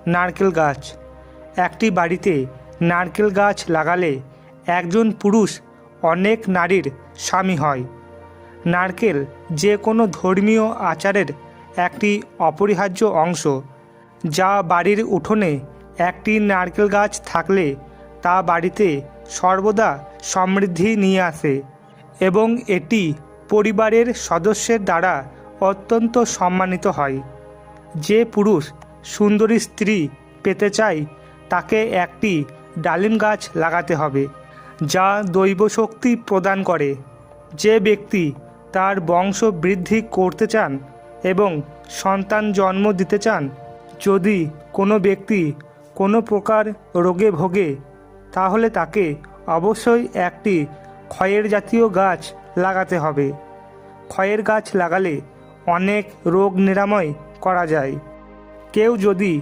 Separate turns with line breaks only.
নারকেল গাছ। একটি বাড়িতে নারকেল গাছ লাগালে একজন পুরুষ অনেক নারীর স্বামী হয়। নারকেল যে কোনো ধর্মীয় আচারের একটি অপরিহার্য অংশ, যা বাড়ির উঠোনে একটি নারকেল গাছ থাকলে তা বাড়িতে সর্বদা সমৃদ্ধি নিয়ে আসে এবং এটি পরিবারের সদস্যের দ্বারা অত্যন্ত সম্মানিত হয়। যে পুরুষ সুন্দরী স্ত্রী পেতে চায় তাকে একটি ডালিম গাছ লাগাতে হবে, যা দৈব শক্তি প্রদান করে। যে ব্যক্তি তার বংশ বৃদ্ধি করতে চান এবং সন্তান জন্ম দিতে চান, যদি কোনো ব্যক্তি কোনো প্রকার রোগে ভোগে, তাহলে তাকে অবশ্যই একটি খয়ের জাতীয় গাছ লাগাতে হবে। খয়ের গাছ লাগালে অনেক রোগ নিরাময় করা যায়। কেউ যদি